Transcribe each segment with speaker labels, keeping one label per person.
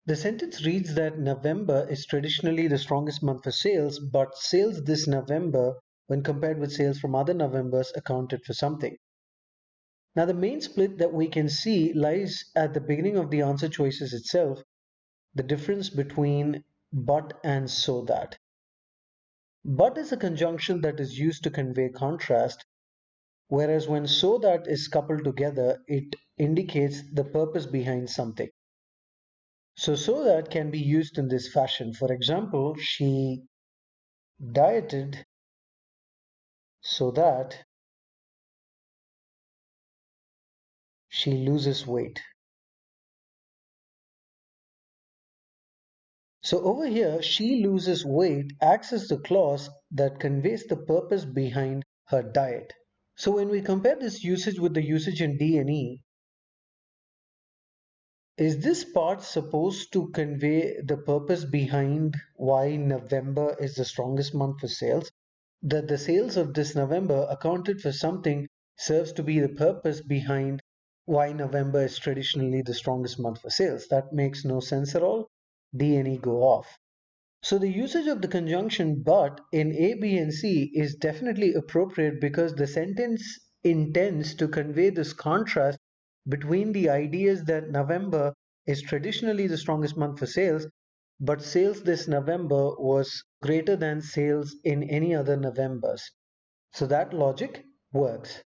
Speaker 1: The sentence reads that November is traditionally the strongest month for sales, but sales this November, when compared with sales from other Novembers, accounted for something. Now, the main split that we can see lies at the beginning of the answer choices itself, the difference between but and so that. But is a conjunction that is used to convey contrast, whereas when so that is coupled together, it indicates the purpose behind something. So that can be used in this fashion. For example, she dieted so that she loses weight. So over here, she loses weight acts as the clause that conveys the purpose behind her diet. So when we compare this usage with the usage in D and E, is this part supposed to convey the purpose behind why November is the strongest month for sales? That the sales of this November accounted for something serves to be the purpose behind why November is traditionally the strongest month for sales. That makes no sense at all. D and E go off. So the usage of the conjunction but in A, B, and C is definitely appropriate because the sentence intends to convey this contrast between the ideas that November is traditionally the strongest month for sales, but sales this November was greater than sales in any other Novembers. So that logic works.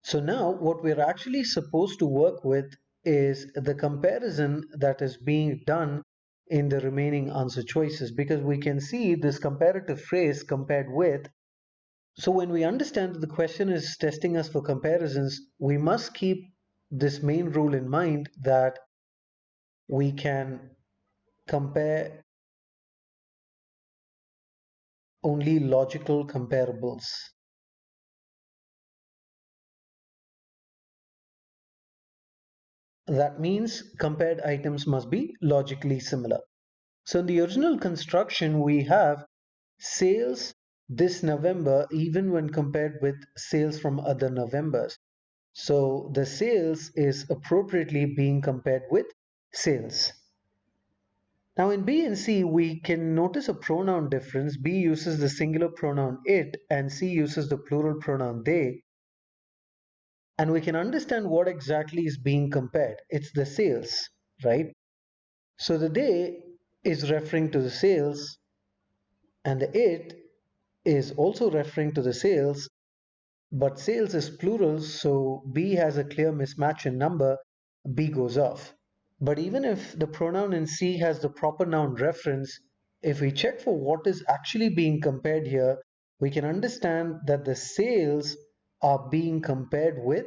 Speaker 1: So now what we're actually supposed to work with is the comparison that is being done in the remaining answer choices, because we can see this comparative phrase compared with. So when we understand that the question is testing us for comparisons, we must keep this main rule in mind that we can compare only logical comparables. That means compared items must be logically similar. So in the original construction, we have sales this November even when compared with sales from other Novembers. So the sales is appropriately being compared with sales. Now in B and C, we can notice a pronoun difference. B uses the singular pronoun it and C uses the plural pronoun they. And we can understand what exactly is being compared. It's the sales, right? So the they is referring to the sales and the it is also referring to the sales, but sales is plural, so B has a clear mismatch in number, B goes off. But even if the pronoun in C has the proper noun reference, if we check for what is actually being compared here, we can understand that the sales are being compared with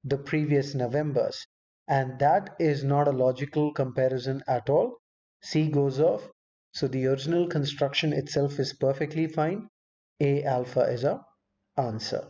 Speaker 1: the previous Novembers. And that is not a logical comparison at all. C goes off. So the original construction itself is perfectly fine. A alpha is our answer.